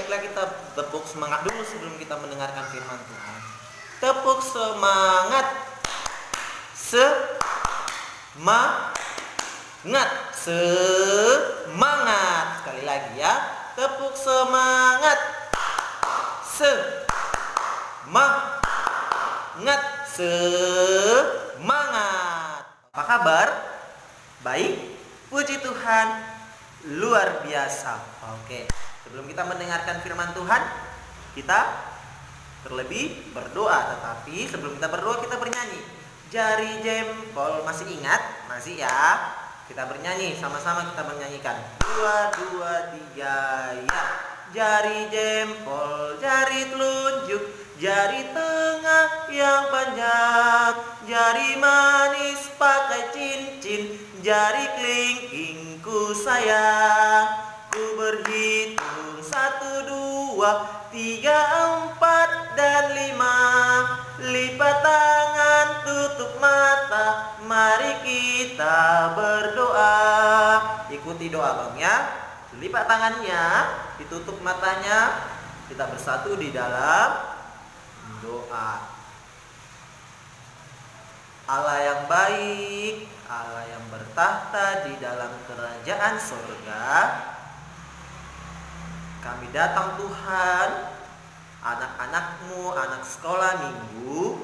baiklah kita tepuk semangat dulu sebelum kita mendengarkan firman Tuhan. Tepuk semangat. Semangat. Semangat. Sekali lagi ya. Tepuk semangat. Semangat. Semangat. Apa kabar? Baik? Puji Tuhan. Luar biasa. Oke. Sebelum kita mendengarkan firman Tuhan, kita terlebih berdoa. Tetapi sebelum kita berdoa, kita bernyanyi. Jari jempol, masih ingat? Masih ya? Kita bernyanyi, sama-sama kita menyanyikan. 2, 2, 3, ya. Jari jempol, jari telunjuk, jari tengah yang panjang, jari manis pakai cincin, jari kelingking ku sayang. Ku berhitung 1, 2, 3, 4, dan 5. Lipat tangan, tutup mata, mari kita berdoa. Ikuti doa Bang ya. Lipat tangannya, ditutup matanya, kita bersatu di dalam doa. Allah yang baik, Allah yang bertahta di dalam kerajaan surga, kami datang Tuhan, anak-anak-Mu, anak sekolah minggu,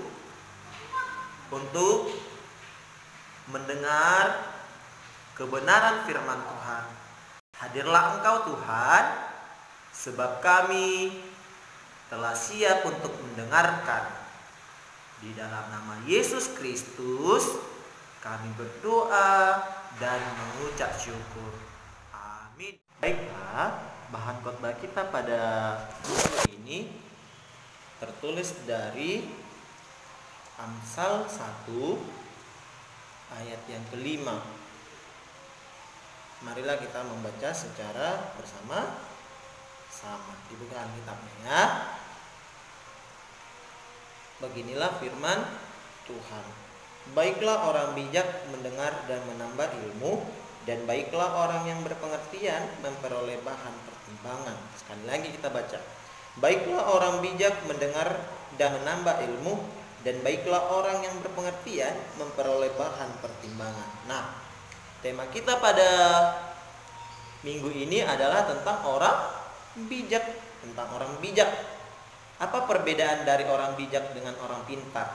untuk mendengar kebenaran firman Tuhan. Hadirlah Engkau Tuhan, sebab kami telah siap untuk mendengarkan. Di dalam nama Yesus Kristus kami berdoa dan mengucap syukur. Amin. Baiklah, bahan khotbah kita pada minggu ini tertulis dari Amsal 1 ayat yang kelima. Marilah kita membaca secara bersama-sama. Dibuka Alkitabnya ya. Beginilah firman Tuhan. Baiklah orang bijak mendengar dan menambah ilmu, dan baiklah orang yang berpengertian memperoleh bahan pertimbangan. Sekali lagi kita baca. Baiklah orang bijak mendengar dan menambah ilmu, dan baiklah orang yang berpengertian memperoleh bahan pertimbangan. Nah, tema kita pada minggu ini adalah tentang orang bijak. Tentang orang bijak. Apa perbedaan dari orang bijak dengan orang pintar?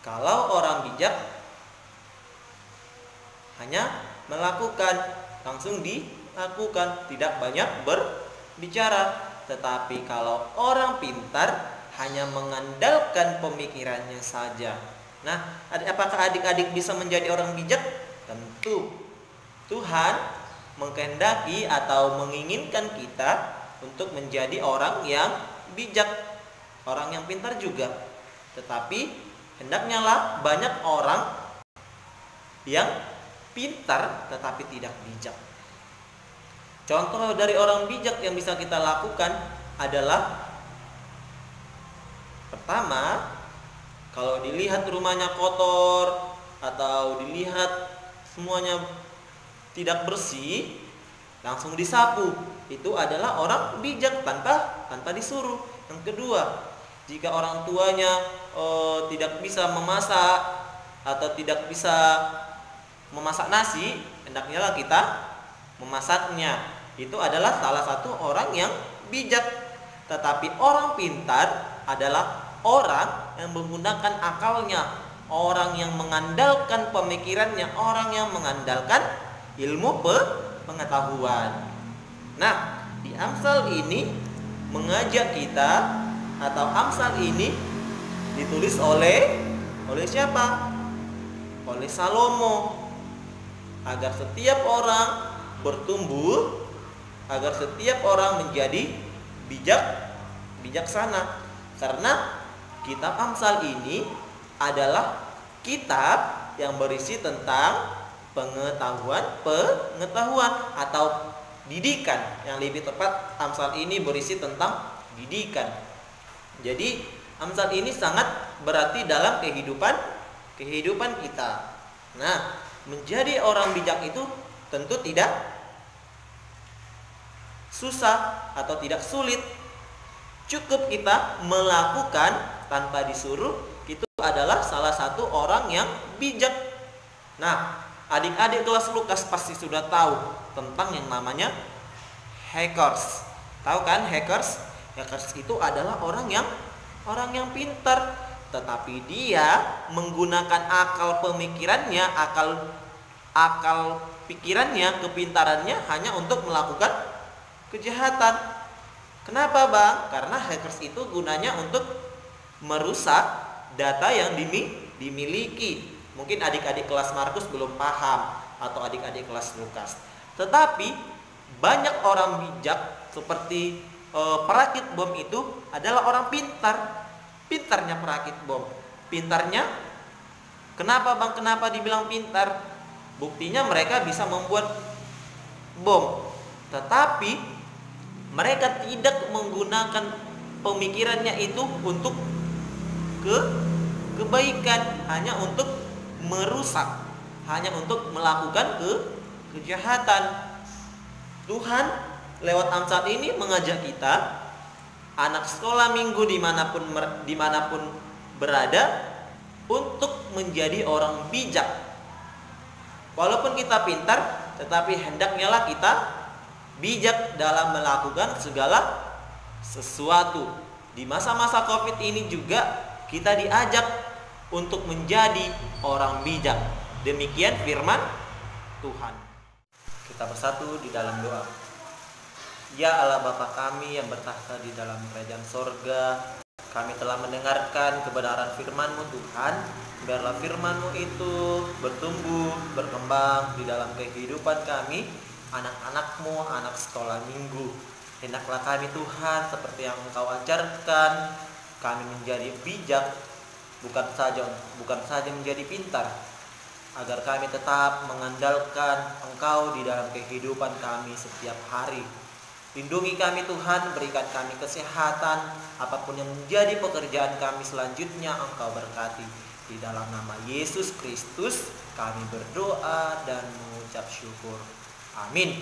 Kalau orang bijak hanya melakukan, langsung dilakukan, tidak banyak berbicara. Tetapi kalau orang pintar hanya mengandalkan pemikirannya saja. Nah, apakah adik-adik bisa menjadi orang bijak? Tentu. Tuhan mengkehendaki atau menginginkan kita untuk menjadi orang yang bijak, orang yang pintar juga. Tetapi hendaknya lah banyak orang yang pintar tetapi tidak bijak. Contoh dari orang bijak yang bisa kita lakukan adalah, pertama, kalau dilihat rumahnya kotor atau dilihat semuanya tidak bersih, langsung disapu. Itu adalah orang bijak tanpa disuruh. Yang kedua, jika orang tuanya tidak bisa memasak atau tidak bisa memasak nasi, hendaknya lah kita memasaknya. Itu adalah salah satu orang yang bijak. Tetapi orang pintar adalah orang yang menggunakan akalnya, orang yang mengandalkan pemikirannya, orang yang mengandalkan ilmu pengetahuan. Nah, di Amsal ini mengajak kita, atau Amsal ini ditulis oleh siapa? Oleh Salomo. Agar setiap orang bertumbuh, agar setiap orang menjadi bijaksana. Karena kitab Amsal ini adalah kitab yang berisi tentang pengetahuan atau didikan. Yang lebih tepat, Amsal ini berisi tentang didikan. Jadi Amsal ini sangat berarti dalam kehidupan kita. Nah, menjadi orang bijak itu tentu tidak susah atau tidak sulit. Cukup kita melakukan tanpa disuruh, itu adalah salah satu orang yang bijak. Nah, adik-adik kelas Lukas pasti sudah tahu tentang yang namanya hackers. Tahu kan hackers? Hackers itu adalah orang yang pintar, tetapi dia menggunakan akal pemikirannya, akal pikirannya, kepintarannya hanya untuk melakukan kejahatan. Kenapa, Bang? Karena hackers itu gunanya untuk merusak data yang dimiliki. Mungkin adik-adik kelas Markus belum paham, atau adik-adik kelas Lukas. Tetapi banyak orang bijak seperti perakit bom itu adalah orang pintar. Pintarnya perakit bom. Pintarnya, kenapa, Bang? Kenapa dibilang pintar? Buktinya mereka bisa membuat bom, tetapi mereka tidak menggunakan pemikirannya itu untuk kebaikan, hanya untuk merusak, hanya untuk melakukan kejahatan. Tuhan lewat Amsal ini mengajak kita, anak sekolah minggu dimanapun berada, untuk menjadi orang bijak. Walaupun kita pintar, tetapi hendaknya lah kita bijak dalam melakukan segala sesuatu. Di masa-masa Covid ini juga kita diajak untuk menjadi orang bijak. Demikian firman Tuhan. Kita bersatu di dalam doa. Ya Allah Bapa kami yang bertahta di dalam kerajaan sorga, kami telah mendengarkan kebenaran firman-Mu Tuhan. Biarlah firman-Mu itu bertumbuh, berkembang di dalam kehidupan kami, anak-anak-Mu, anak sekolah minggu. Hendaklah kami Tuhan, seperti yang Engkau ajarkan, kami menjadi bijak, bukan saja menjadi pintar, agar kami tetap mengandalkan Engkau di dalam kehidupan kami setiap hari. Lindungi kami Tuhan, berikan kami kesehatan, apapun yang menjadi pekerjaan kami selanjutnya Engkau berkati. Di dalam nama Yesus Kristus kami berdoa dan mengucap syukur. Amin.